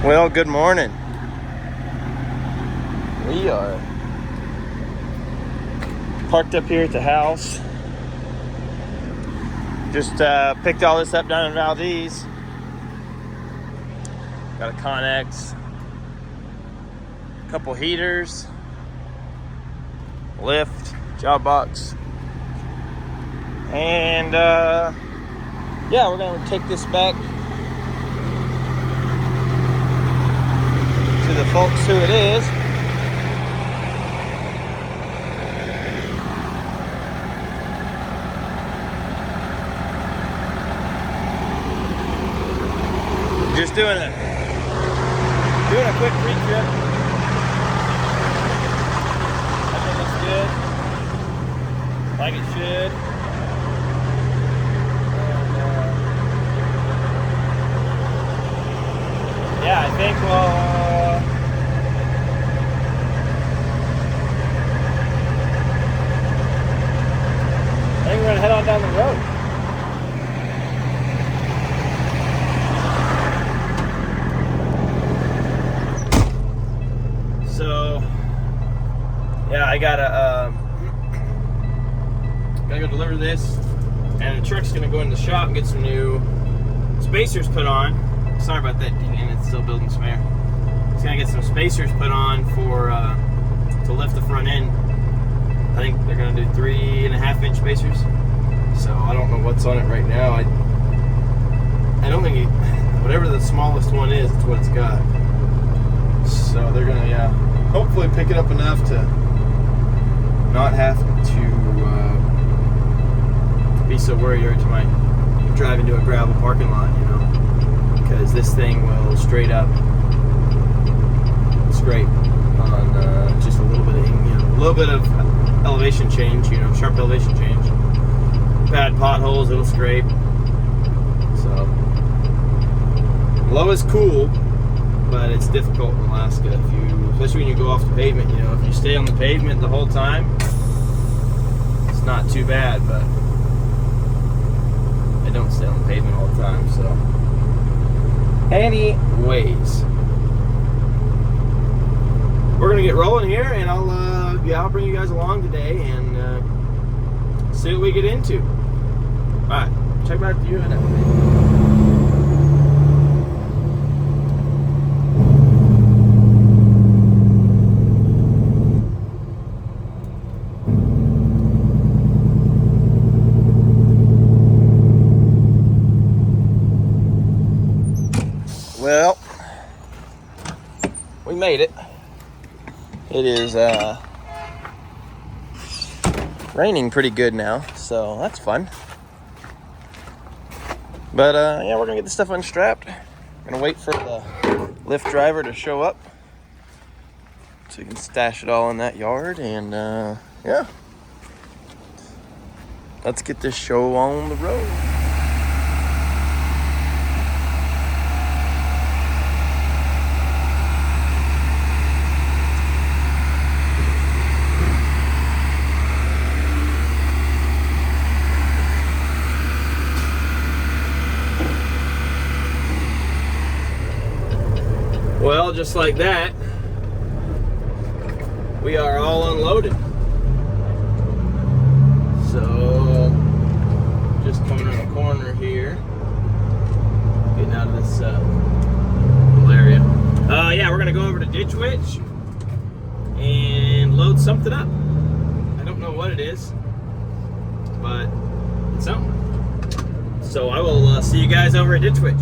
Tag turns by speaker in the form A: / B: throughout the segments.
A: Well, good morning. We are parked up here at the house. Just picked all this up down in Valdez. Got a Connex, a couple heaters, lift, job box, and yeah, we're gonna take this back to the folks who it is. Just doing a quick pre-trip. I think it's good, like it should. And yeah, I think we're gonna head on down the road. So, yeah, I gotta go deliver this, and the truck's gonna go in the shop and get some new spacers put on. Sorry about that, dang it, it's still building some air. It's gonna get some spacers put on for to lift the front end. I think they're gonna do 3.5-inch spacers. So I don't know what's on it right now. I don't think whatever the smallest one is, it's what it's got. So they're gonna hopefully pick it up enough to not have to be so worried every time I drive into a gravel parking lot, you know, because this thing will straight up scrape on just a little bit of elevation change, you know, sharp elevation change. Bad potholes, it'll scrape. So low is cool, but it's difficult in Alaska especially when you go off the pavement. You know, if you stay on the pavement the whole time, it's not too bad, but I don't stay on the pavement all the time. So anyways, we're gonna get rolling here, and I'll bring you guys along today and see what we get into. Alright, check back to you in a minute. Well, we made it. It is raining pretty good now, so that's fun. But yeah, we're gonna get this stuff unstrapped. Gonna wait for the Lyft driver to show up so we can stash it all in that yard, and yeah, let's get this show on the road. Well, just like that, we are all unloaded. So, just coming around the corner here, getting out of this little area. Yeah, we're gonna go over to Ditch Witch and load something up. I don't know what it is, but it's something. So I will see you guys over at Ditch Witch.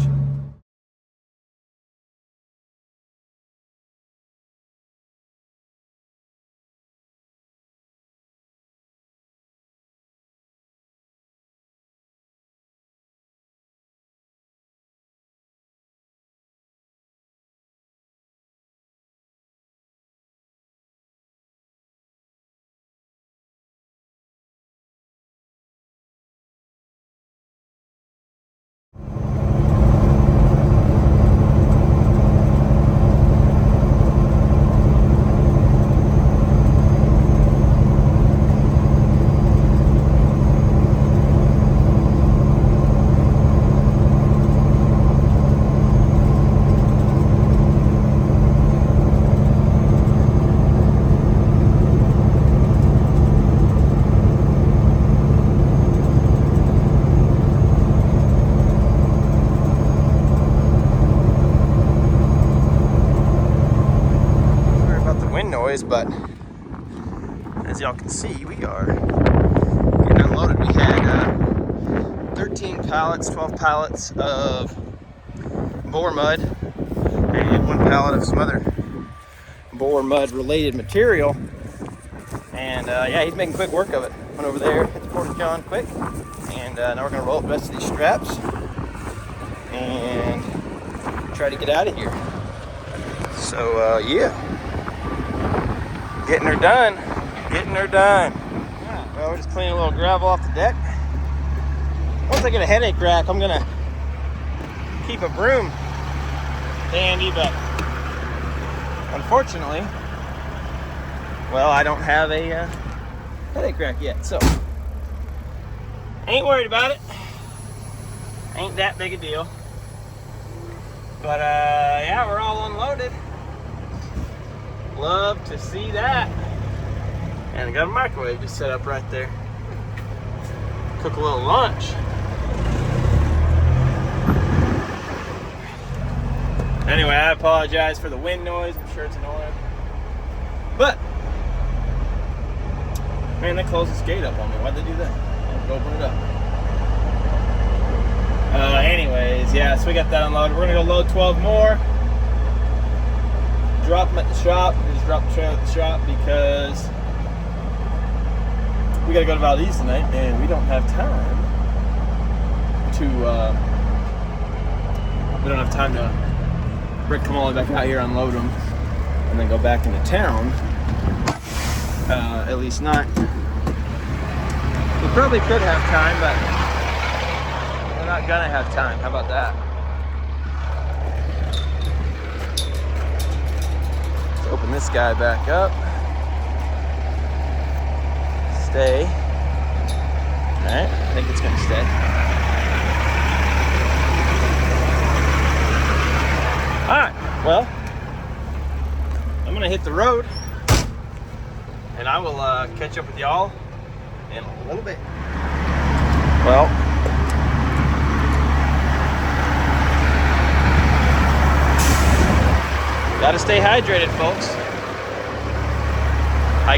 A: noise, but as y'all can see, we are getting unloaded. We had 13 pallets, 12 pallets of boar mud, and 1 pallet of some other boar mud related material. And yeah, he's making quick work of it. Went over there, hit the porta john quick, and now we're gonna roll up the rest of these straps and try to get out of here. So yeah, getting her done. Well, we're just cleaning a little gravel off the deck. Once I get a headache rack, I'm gonna keep a broom handy, but unfortunately, well, I don't have a headache rack yet, so ain't worried about it. Ain't that big a deal. But yeah, we're all unloaded. Love to see that. And I got a microwave just set up right there. Cook a little lunch. Anyway, I apologize for the wind noise. I'm sure it's annoying. But man, they closed this gate up on me. Why'd they do that? I'll go open it up. Anyways, yeah, so we got that unloaded. We're gonna go load 12 more. Drop them at the shop. We just drop the trailer at the shop because we gotta go to Valdez tonight, and we don't have time to. We don't have time to come all the way back out here, unload them, and then go back into town. At least not. We probably could have time, but we're not gonna have time. How about that? Let's open this guy back up. Stay. Alright, I think it's gonna stay. Alright, well, I'm gonna hit the road, and I will catch up with y'all in a little bit. Well, gotta stay hydrated, folks. I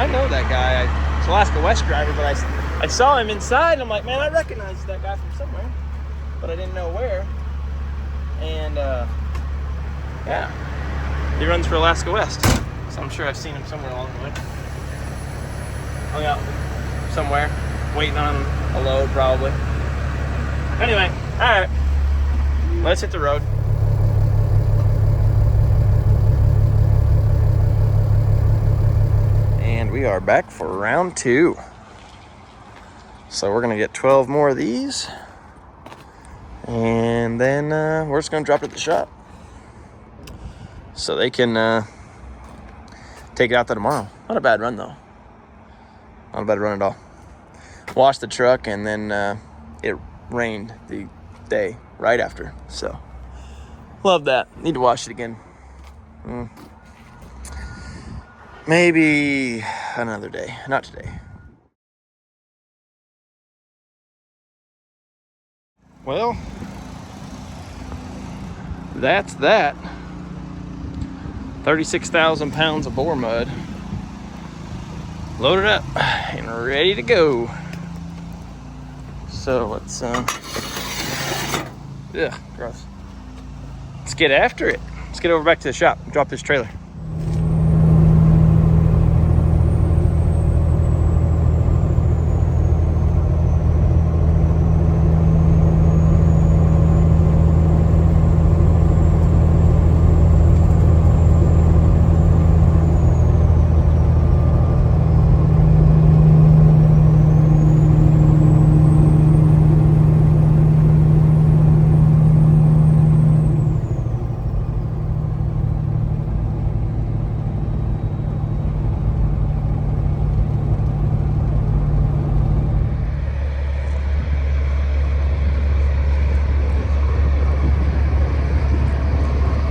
A: know that guy. It's Alaska West driver, but I saw him inside, and I'm like, man, I recognize that guy from somewhere, but I didn't know where. And yeah, he runs for Alaska West, so I'm sure I've seen him somewhere along the way. Hung out somewhere, waiting on a load probably. Anyway, all right, let's hit the road. And we are back for round 2. So we're gonna get 12 more of these, and then we're just gonna drop it at the shop so they can take it out there tomorrow. Not a bad run though. Not a bad run at all. Washed the truck, and then it rained the day right after. So love that. Need to wash it again. Maybe another day. Not today. Well, that's that. 36,000 pounds of boar mud loaded up and ready to go. So let's gross. Let's get after it. Let's get over back to the shop and drop this trailer.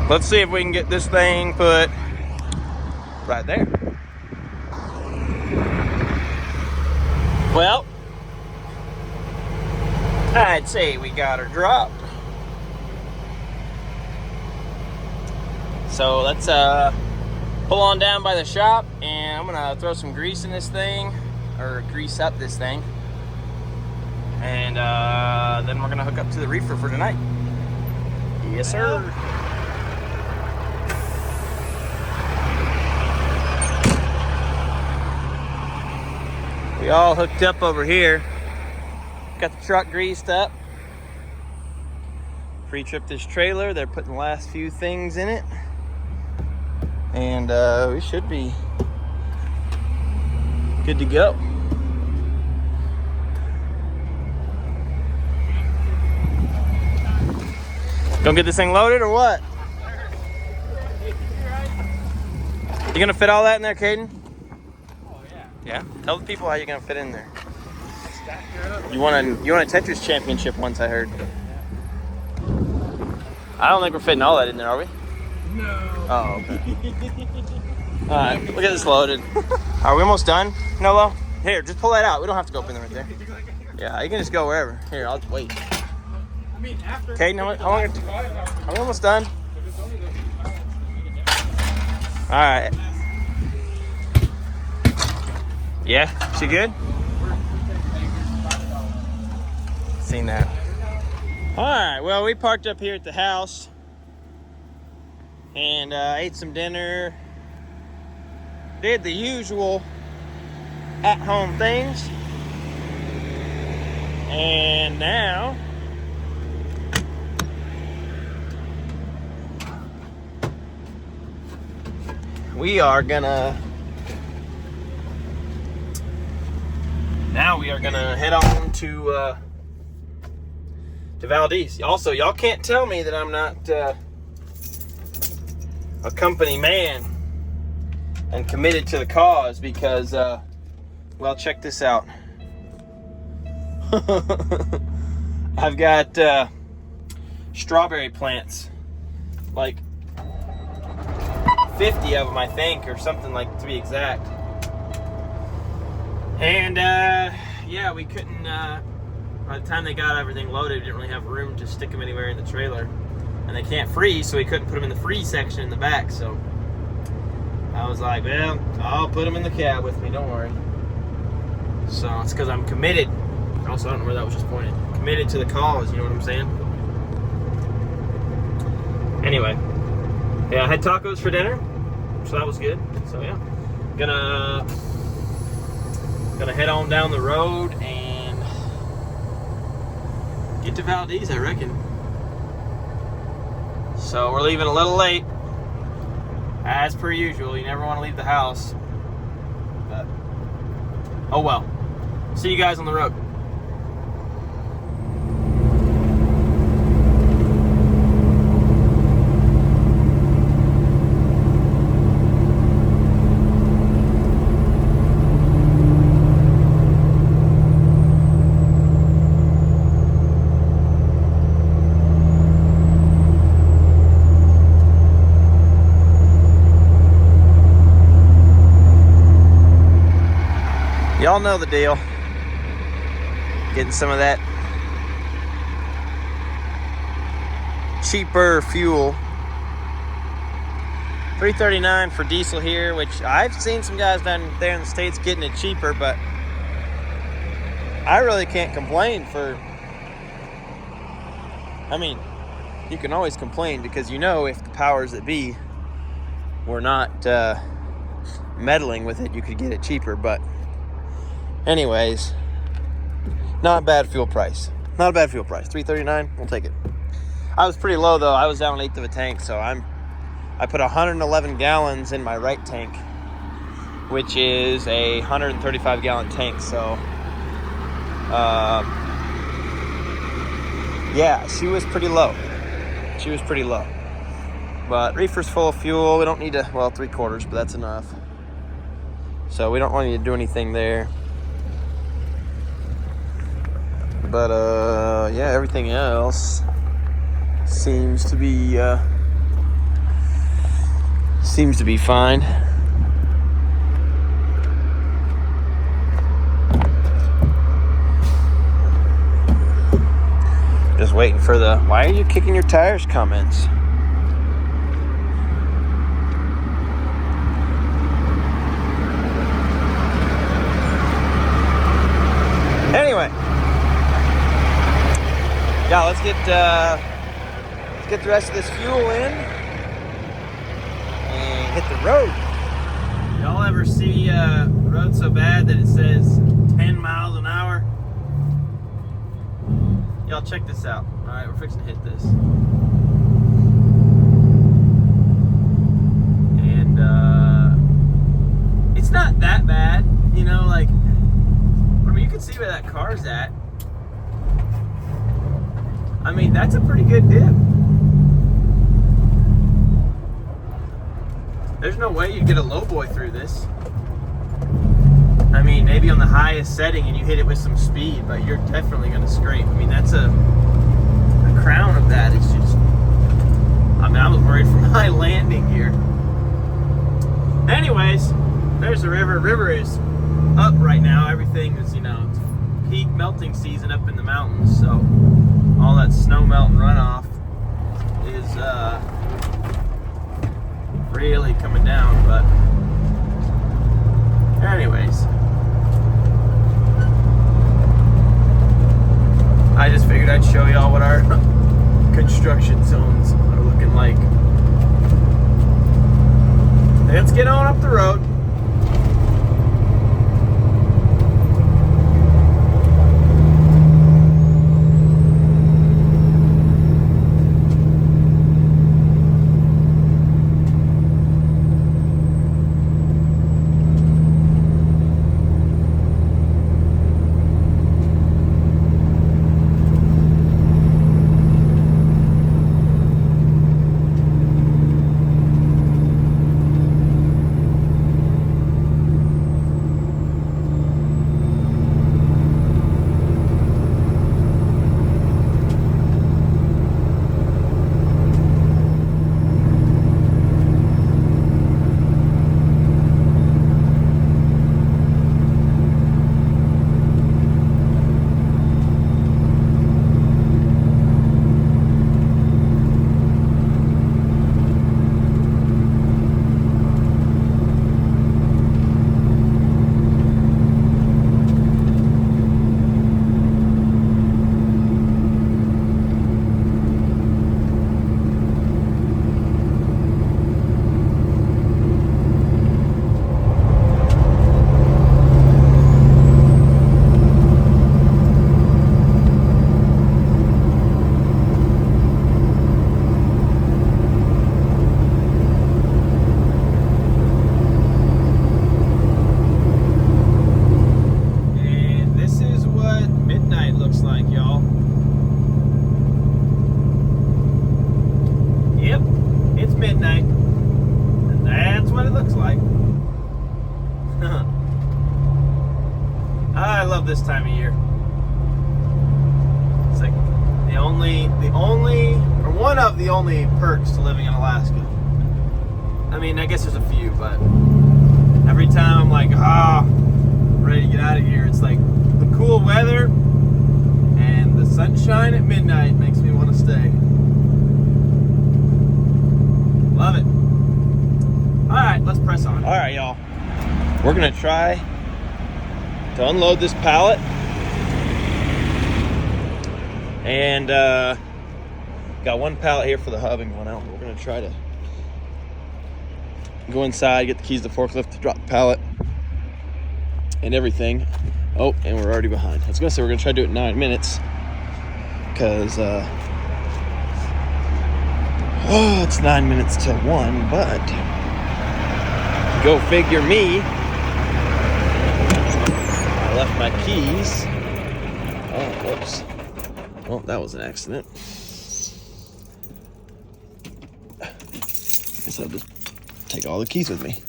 A: Let's see if we can get this thing put right there. Well, I'd say we got her dropped. So let's pull on down by the shop, and I'm gonna throw some grease in this thing, or grease up this thing, and then we're gonna hook up to the reefer for tonight. Yes, sir. We all hooked up over here. Got the truck greased up. Pre-tripped this trailer. They're putting the last few things in it. And we should be good to go. Gonna get this thing loaded or what? You gonna fit all that in there, Caden?
B: Oh yeah.
A: Yeah? Tell the people how you're gonna fit in there. You won a Tetris championship once, I heard. I don't think we're fitting all that in there, are we?
B: No.
A: Oh, okay. Alright, we'll get this loaded. Are we almost done, Nolo? Here, just pull that out. We don't have to go up in there right there. Yeah, you can just go wherever. Here, I'll wait.
B: I mean, after.
A: Caden, how long are we almost done? Alright. Yeah, she good? Seen that. Alright, well, we parked up here at the house and ate some dinner. Did the usual at-home things. And now we are gonna head on to Valdez. Also, y'all can't tell me that I'm not a company man and committed to the cause, because well, check this out. I've got strawberry plants, like 50 of them, I think, or something, like, to be exact. And yeah, we couldn't, by the time they got everything loaded, we didn't really have room to stick them anywhere in the trailer. And they can't freeze, so we couldn't put them in the freeze section in the back. So I was like, well, I'll put them in the cab with me, don't worry. So it's because I'm committed. Also, I don't know where that was just pointed. Committed to the cause, you know what I'm saying? Anyway, yeah, I had tacos for dinner, so that was good. So yeah, gonna head on down the road and get to Valdez, I reckon. So we're leaving a little late, as per usual. You never want to leave the house, but oh well. See you guys on the road. Y'all know the deal. Getting some of that cheaper fuel. $3.39 for diesel here, which I've seen some guys down there in the States getting it cheaper, but I really can't complain for, I mean, you can always complain because you know if the powers that be were not meddling with it, you could get it cheaper. But anyways, not a bad fuel price. Not a bad fuel price. $3.39, we'll take it. I was pretty low though. I was down an eighth of a tank, so I put 111 gallons in my right tank, which is a 135 gallon tank. So yeah, she was pretty low. She was pretty low. But reefer's full of fuel. We don't need to, well, 3/4, but that's enough. So we don't really need to do anything there. But yeah, everything else seems to be fine. Just waiting for the "why are you kicking your tires" comments. Yeah, let's get the rest of this fuel in and hit the road. Y'all ever see a road so bad that it says 10 miles an hour? Y'all check this out. All right, we're fixing to hit this. And it's not that bad, you know, like, I mean, you can see where that car's at. I mean, that's a pretty good dip. There's no way you'd get a low boy through this. I mean, maybe on the highest setting and you hit it with some speed, but you're definitely going to scrape. I mean, that's the crown of that is just, I mean, I was worried for my landing gear. Anyways, there's the river. River is up right now. Everything is, you know, it's peak melting season up in the mountains, so all that snow melt and runoff is really coming down. But anyways, I just figured I'd show y'all what our construction zones are looking like. Let's get on up the road. I love this time of year. It's like the only, or one of the only perks to living in Alaska. I mean, I guess there's a few, but every time I'm like, ready to get out of here, it's like the cool weather and the sunshine at midnight makes me want to stay. Love it. All right, let's press on. All right, y'all. We're gonna try to unload this pallet, and got one pallet here for the hub and one out. We're gonna try to go inside, get the keys to the forklift, drop the pallet and everything. Oh, and we're already behind. I was gonna say we're gonna try to do it in 9 minutes because it's 9 minutes till 1, but go figure me. I left my keys. Oh, whoops. Well, that was an accident. Guess I'll just take all the keys with me.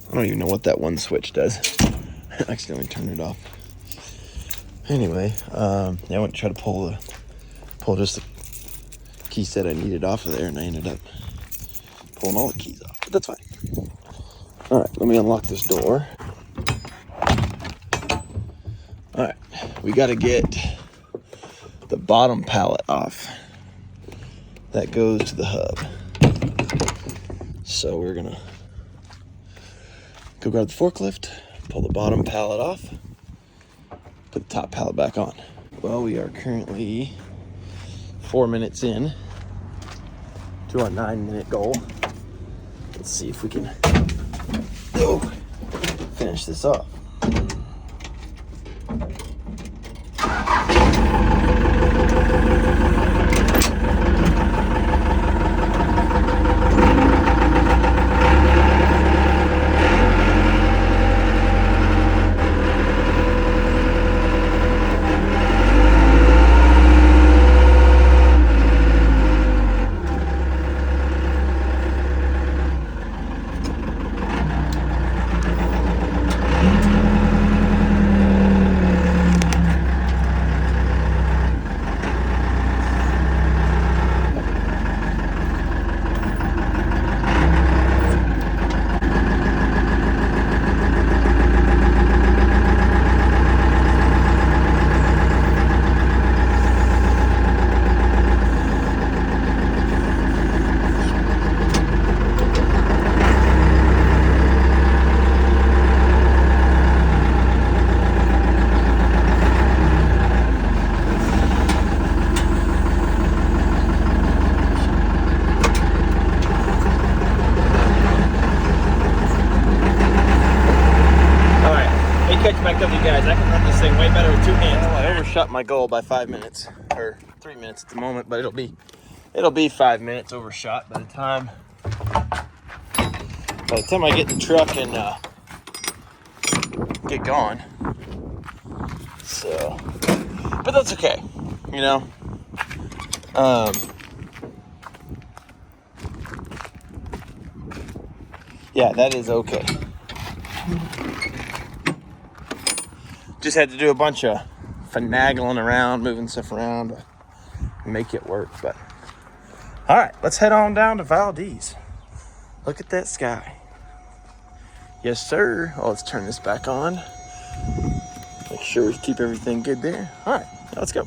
A: I don't even know what that one switch does. I accidentally turned it off. Anyway, I went to try to pull just the key set I needed off of there, and I ended up pulling all the keys off, but that's fine. All right, let me unlock this door. All right, we got to get the bottom pallet off. That goes to the hub. So we're gonna go grab the forklift, pull the bottom pallet off, put the top pallet back on. Well, we are currently 4 minutes in to our 9-minute goal. Let's see if we can finish this up. Back up, you guys. I can run this thing way better with 2 hands. Well, I overshot my goal by 5 minutes, or 3 minutes at the moment, but it'll be 5 minutes overshot by the time I get the truck and get going. So, but that's okay, you know. Yeah, that is okay. Just had to do a bunch of finagling around, moving stuff around to make it work. But all right, let's head on down to Valdez. Look at that sky. Yes, sir. Oh, let's turn this back on. Make sure we keep everything good there. All right, let's go.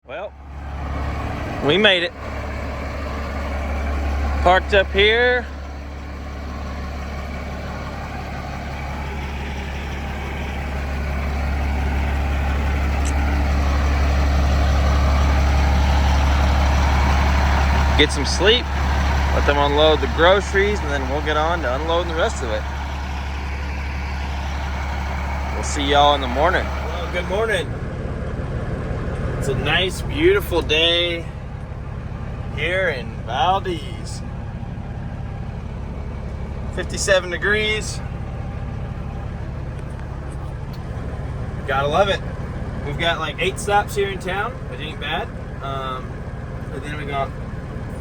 A: Well, we made it. Parked up here. Get some sleep. Let them unload the groceries, and then we'll get on to unloading the rest of it. We'll see y'all in the morning. Well, good morning. It's a nice, beautiful day here in Valdez. 57 degrees. Gotta love it. We've got like 8 stops here in town, which ain't bad. And then we got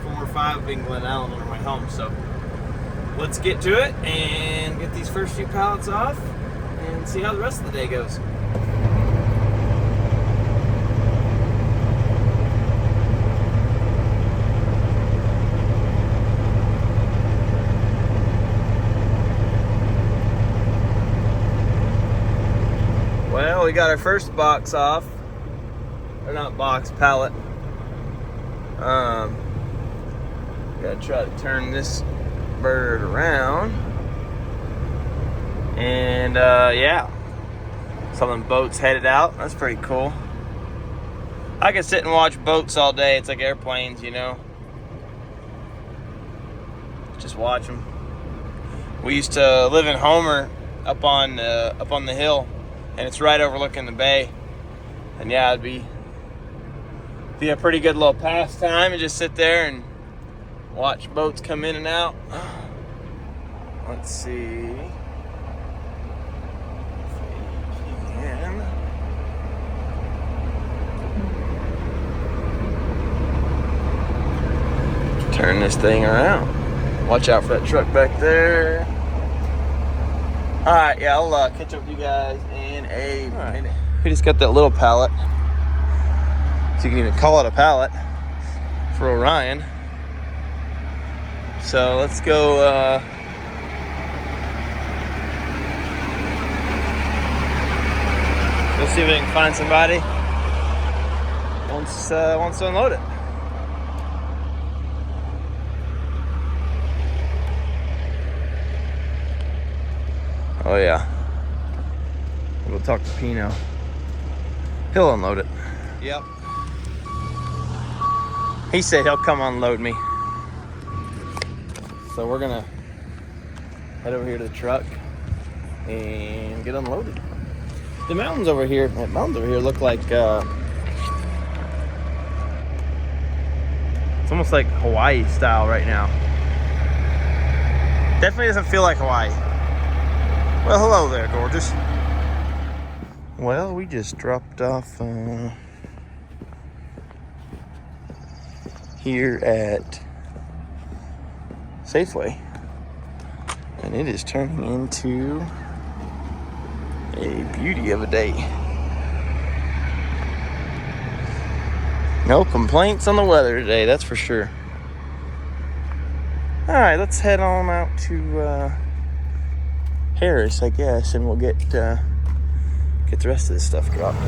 A: 4 or 5 in Glennallen on our way home. So let's get to it and get these first few pallets off and see how the rest of the day goes. Well, we got our first box off. Or not box, pallet. Gotta try to turn this bird around. And yeah, Some of them boats headed out. That's pretty cool. I could sit and watch boats all day. It's like airplanes, you know. Just watch them. We used to live in Homer up on the hill, and it's right overlooking the bay. And yeah, it'd be a pretty good little pastime and just sit there and watch boats come in and out. Let's see. Turn this thing around. Watch out for that truck back there. Alright, yeah, I'll catch up with you guys in a minute. We just got that little pallet. So you can even call it a pallet for Orion. So let's go let's see if we can find somebody wants to unload it. Oh yeah. We'll talk to Pino. He'll unload it. Yep. He said he'll come unload me. So we're gonna head over here to the truck and get unloaded. The mountains over here look like it's almost like Hawaii style right now. Definitely doesn't feel like Hawaii. Well, hello there, gorgeous. Well, we just dropped off here at Safeway, and it is turning into a beauty of a day. No complaints on the weather today, that's for sure. All right, let's head on out to Harris, I guess, and we'll get the rest of this stuff dropped.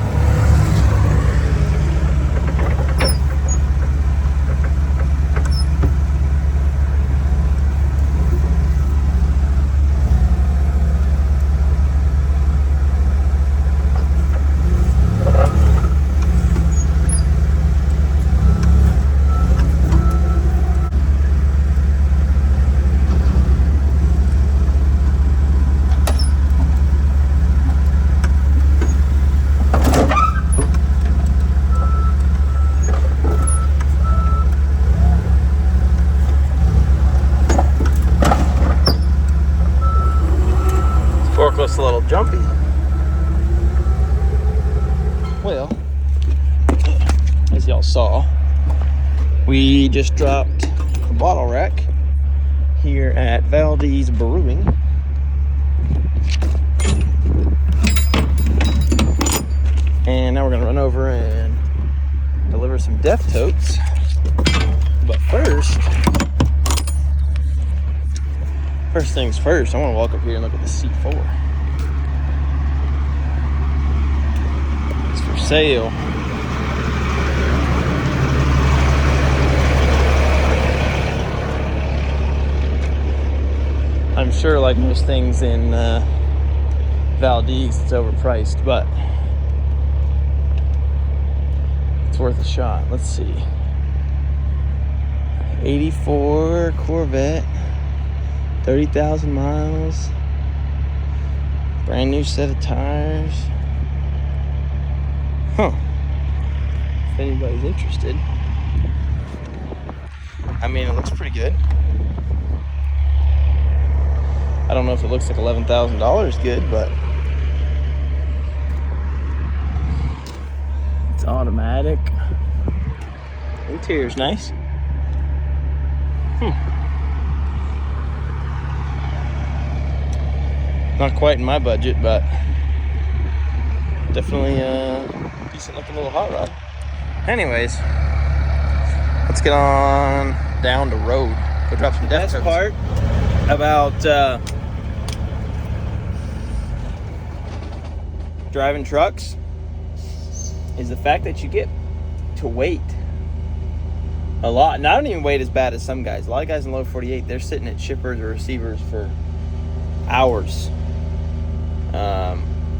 A: Forklifts a little jumpy. Well, as y'all saw, we just dropped a bottle rack here at Valdez Brewing. And now we're gonna run over and deliver some death totes. But first things first, I want to walk up here and look at the C4. It's for sale. I'm sure, like most things in Valdez, it's overpriced, but it's worth a shot. Let's see. 84 Corvette. 30,000 miles, brand new set of tires. Huh. If anybody's interested. I mean, it looks pretty good. I don't know if it looks like $11,000 good, but it's automatic. Interior's nice. Not quite in my budget, but definitely a decent looking little hot rod. Anyways, let's get on down the road. Go drop some death totes. Part about driving trucks is the fact that you get to wait a lot. And I don't even wait as bad as some guys. A lot of guys in low 48, they're sitting at shippers or receivers for hours.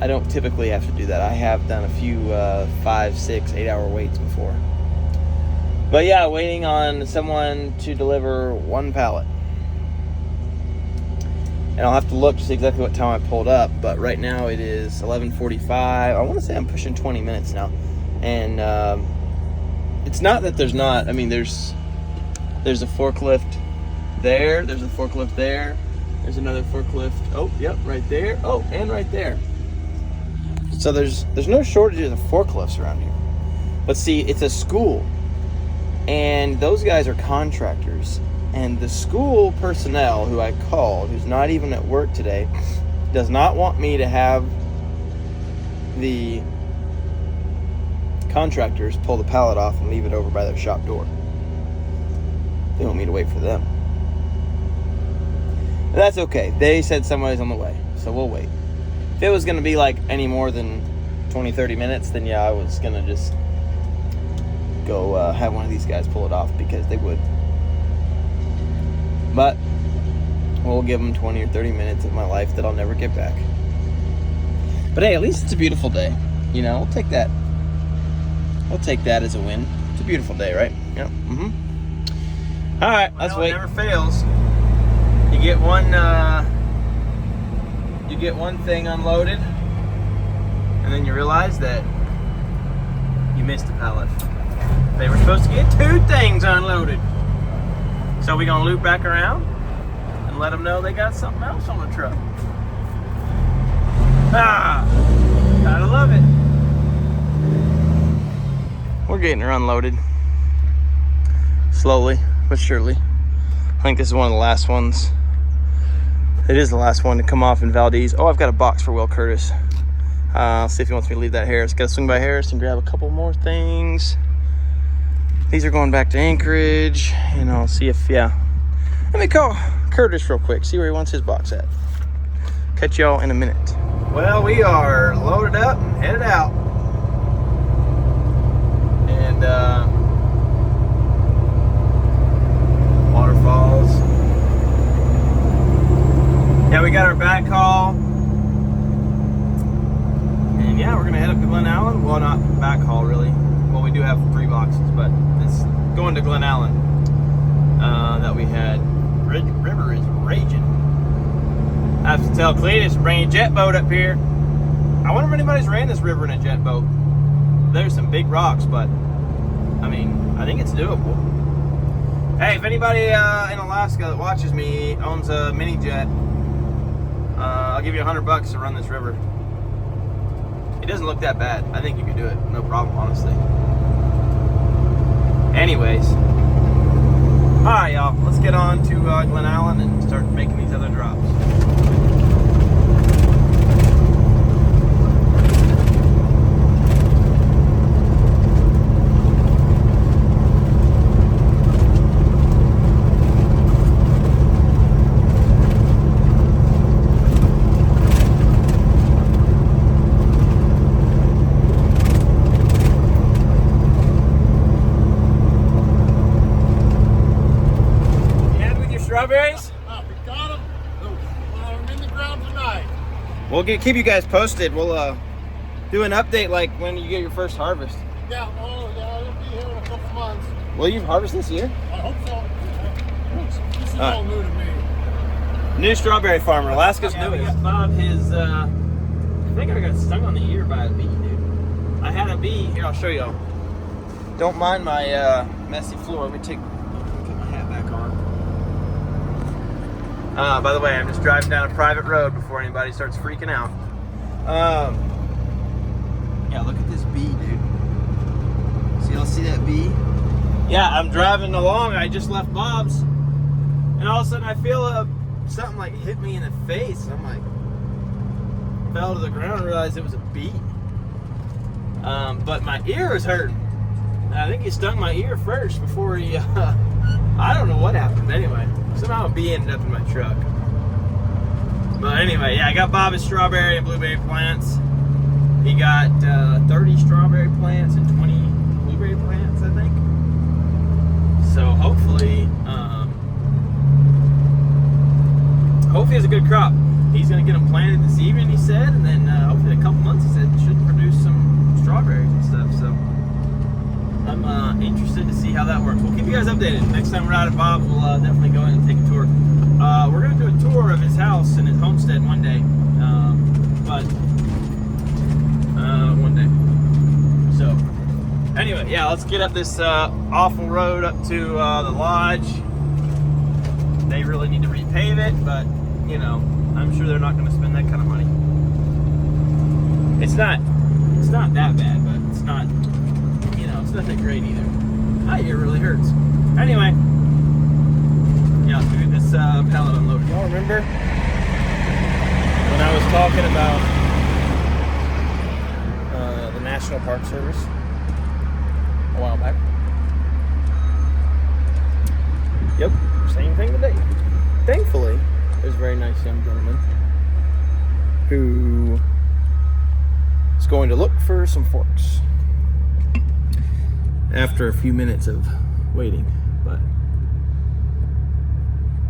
A: I don't typically have to do that. I have done a few 5, 6, 8 hour waits before. But yeah, waiting on someone to deliver 1 pallet. And I'll have to look to see exactly what time I pulled up, but right now it is 11:45. I want to say I'm pushing 20 minutes now. And it's not that there's not, I mean, there's a forklift there, there's a forklift there, there's another forklift, oh, yep, right there, oh, and right there. So there's no shortage of forklifts around here. But see, it's a school, and those guys are contractors. And the school personnel who I called, who's not even at work today, does not want me to have the contractors pull the pallet off and leave it over by their shop door. They want me to wait for them. But that's okay. They said somebody's on the way, so we'll wait. If it was going to be like any more than 20, 30 minutes, then yeah, I was going to just go have one of these guys pull it off because they would. But we'll give them 20 or 30 minutes of my life that I'll never get back. But hey, at least it's a beautiful day. You know, we'll take that. We'll take that as a win. It's a beautiful day, right? Yep. Mm-hmm. All right, let's wait. It never fails. You get one thing unloaded, and then you realize that you missed a pallet. They were supposed to get 2 things unloaded. So we're gonna loop back around and let them know they got something else on the truck. Ah, gotta love it. We're getting her unloaded. Slowly, but surely. I think this is one of the last ones. It is the last one to come off in Valdez. Oh, I've got a box for Will Curtis. I'll see if he wants me to leave that Harris. Gotta swing by Harris and grab a couple more things. These are going back to Anchorage, and I'll see if, yeah. Let me call Curtis real quick, see where he wants his box at. Catch y'all in a minute. Well, we are loaded up and headed out. And, waterfalls. Yeah, we got our back haul. And yeah, we're gonna head up to Glennallen. Well, not back haul, really. Well, we do have 3 boxes, but it's going to Glennallen that we had. River is raging. I have to tell Cletus to bring a jet boat up here. I wonder if anybody's ran this river in a jet boat. There's some big rocks, but I mean, I think it's doable. Hey, if anybody in Alaska that watches me owns a mini jet, I'll give you $100 to run this river. It doesn't look that bad. I think you could do it, no problem, honestly. Anyways, all right, y'all. Let's get on to Glennallen and start making these other drops. Strawberries?
B: We got them. I'm in the ground tonight.
A: We'll keep you guys posted. We'll do an update like when you get your first harvest.
B: Yeah, it'll be here in a couple months.
A: Will you harvest this year?
B: I hope so. This is all new to me.
A: New strawberry farmer, Alaska's newest. We got Bob his, I think I got stung on the ear by a bee, dude. I had a bee, here I'll show y'all. Don't mind my messy floor. Let me put my hat back on. By the way, I'm just driving down a private road before anybody starts freaking out. Yeah, look at this bee, dude. See that bee? Yeah, I'm driving along. I just left Bob's, and all of a sudden I feel something like hit me in the face. I'm like, fell to the ground and realized it was a bee. But my ear was hurting. I think he stung my ear first before he, I don't know what happened. Anyway, somehow a bee ended up in my truck. But anyway, yeah, I got Bob his strawberry and blueberry plants. He got 30 strawberry plants and 20 blueberry plants, I think. So hopefully, hopefully it's a good crop. he's going to get them planted this evening, he said, and then hopefully in a couple months, he said, should produce some strawberries and stuff. So I'm interested to see how that works. We'll keep you guys updated. Next time we're out at Bob's, we'll definitely go in and take a tour. We're going to do a tour of his house and his homestead one day. One day. So, anyway, yeah, let's get up this awful road up to the lodge. They really need to repave it, but, you know, I'm sure they're not going to spend that kind of money. It's not that bad, but it's not, you know, it's not that great either. My ear really hurts. Anyway, yeah, let's get this pallet unloaded. Y'all remember when I was talking about the National Park Service a while back? Yep, same thing today. Thankfully, there's a very nice young gentleman who is going to look for some forks after a few minutes of waiting, but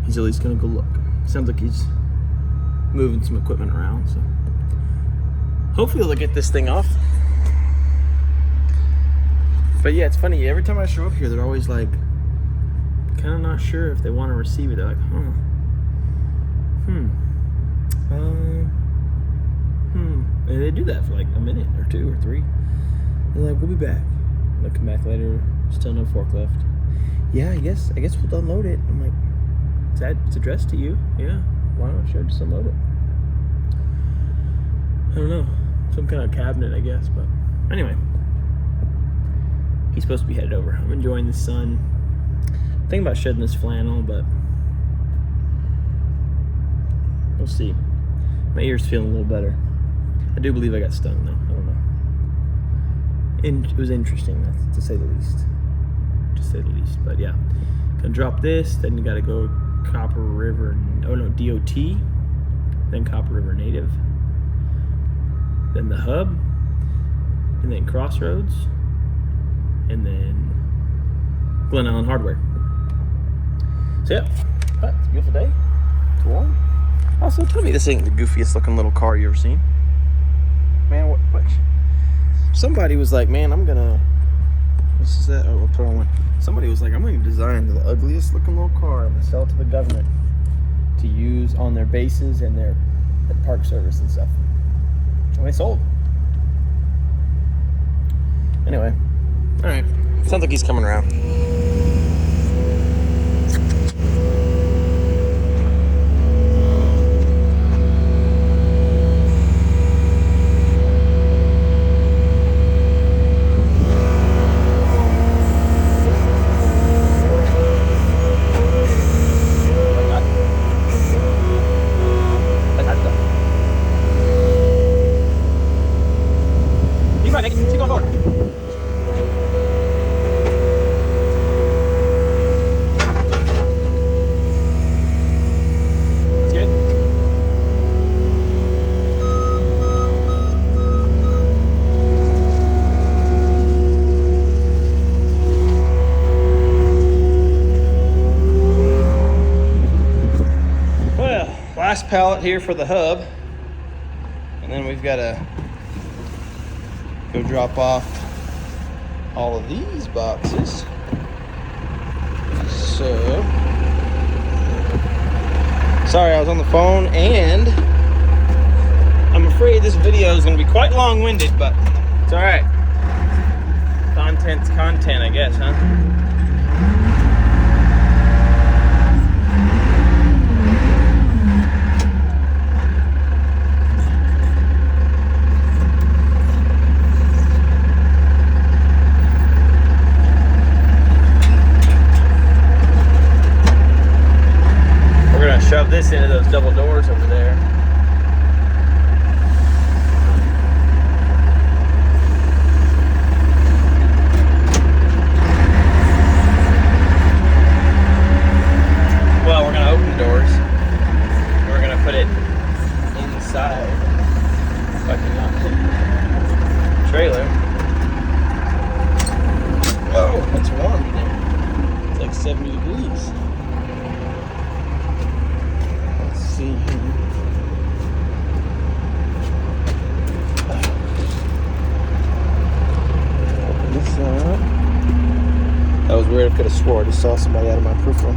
A: he's at least going to go look. Sounds like he's moving some equipment around, so hopefully they'll get this thing off. But yeah, it's funny, every time I show up here, they're always like, kind of not sure if they want to receive it. They're like, and they do that for like a minute or two or three. They're like, we'll be back. They'll come back later, still no fork left. Yeah, I guess we'll unload it. I'm like, it's addressed to you. Yeah, why not? Sure, just unload it. I don't know, some kind of cabinet, I guess. But anyway, he's supposed to be headed over. I'm enjoying the sun. Thinking about shedding this flannel, but we'll see. My ear's feeling a little better. I do believe I got stung though. I don't know. And it was interesting, to say the least. To say the least. But yeah, gonna drop this. Then you gotta go Copper River. Oh no, DOT. Then Copper River Native. Then the hub. And then Crossroads. And then Glennallen Hardware. So yeah, but it's a beautiful day. It's warm. Also, tell me this ain't the goofiest looking little car you ever seen. Man, what? Somebody was like, man, I'm gonna. This is that. Oh, I'll put on one. Somebody was like, I'm gonna design the ugliest looking little car and sell it to the government to use on their bases and their park service and stuff. And they sold. Anyway, all right. Sounds like he's coming around. Last pallet here for the hub, and then we've got to go drop off all of these boxes. So sorry, I was on the phone, and I'm afraid this video is going to be quite long-winded, but it's all right. Content's content, I guess, huh? Shove this into those double doors over there. Well, we're gonna open the doors. We're gonna put it inside. Fucking trailer. Oh, that's warm in there. It's like 70 degrees. could have swore I just saw somebody out of my peripheral.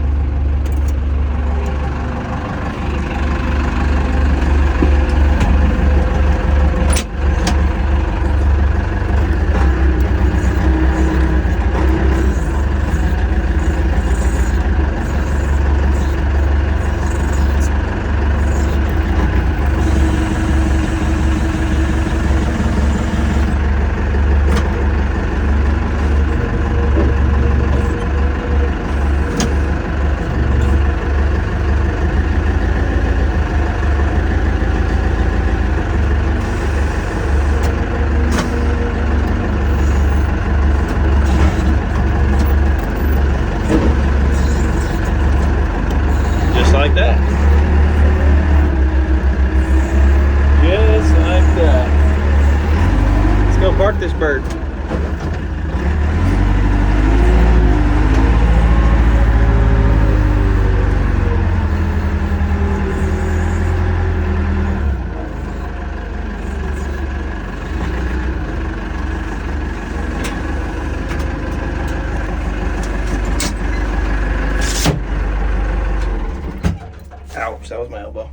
A: Like that. Just like that. Let's go park this bird. Ouch, that was my elbow.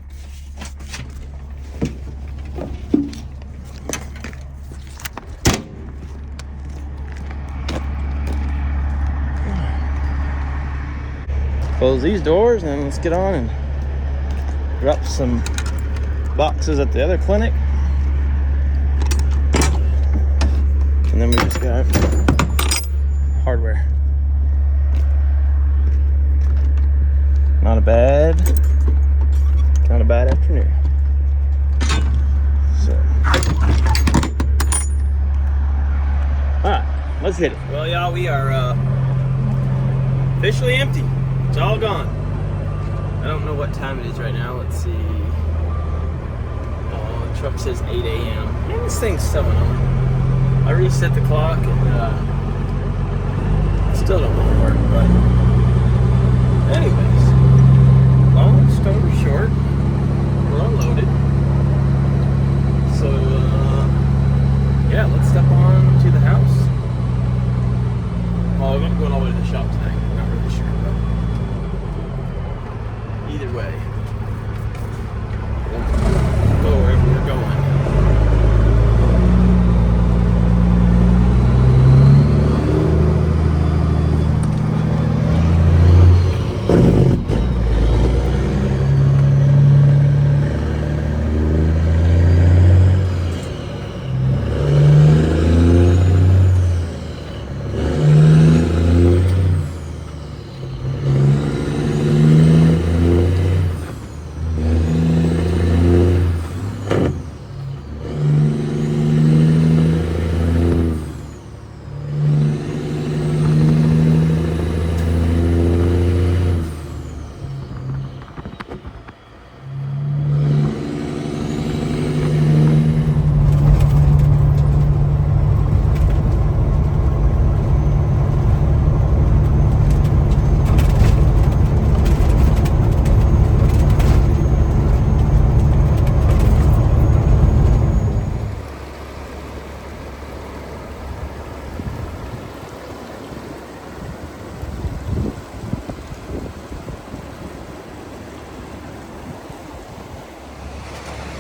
A: Close these doors and then let's get on and drop some boxes at the other clinic. And then we just got hardware. Not a bad afternoon. So, alright, let's hit it. Well, y'all, we are officially empty. It's all gone. I don't know what time it is right now. Let's see. Oh, the truck says 8 a.m. Man, this thing's still on. I reset the clock and it still don't want to work. But anyways, long story short, we're unloaded. So, yeah, let's step on to the house. Oh, I'm going all the way to the shop tonight. I'm not really sure, but either way, we'll go wherever we're going.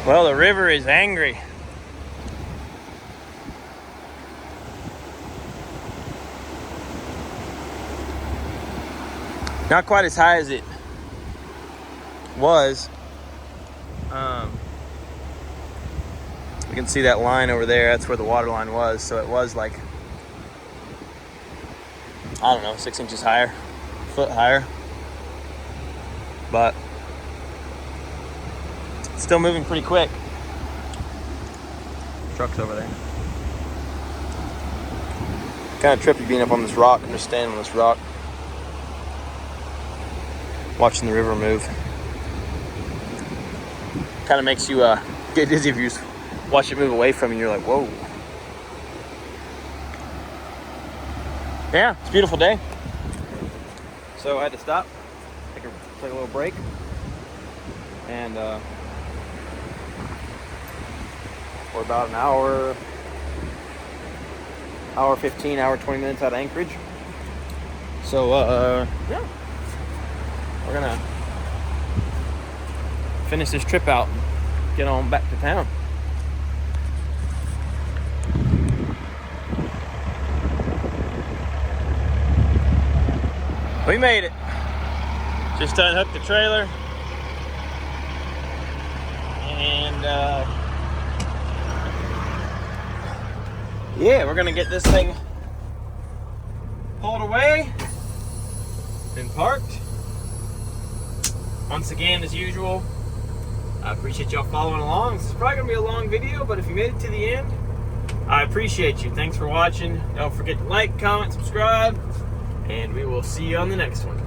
A: Well, the river is angry. Not quite as high as it was. You can see that line over there. That's where the water line was. So it was like, I don't know, 6 inches higher, a foot higher. But it's still moving pretty quick. Truck's over there. Kind of trippy being up on this rock. I'm just standing on this rock, watching the river move. Kind of makes you get dizzy if you just watch it move away from you. You're like, whoa. Yeah, it's a beautiful day. So I had to stop, take a little break, and we're about an hour 15, hour 20 minutes out of Anchorage. So, yeah, we're gonna finish this trip out and get on back to town. We made it. Just unhooked the trailer. And, yeah, we're gonna get this thing pulled away and parked. Once again, as usual, I appreciate y'all following along. This is probably gonna be a long video, but if you made it to the end, I appreciate you. Thanks for watching. Don't forget to like, comment, subscribe, and we will see you on the next one.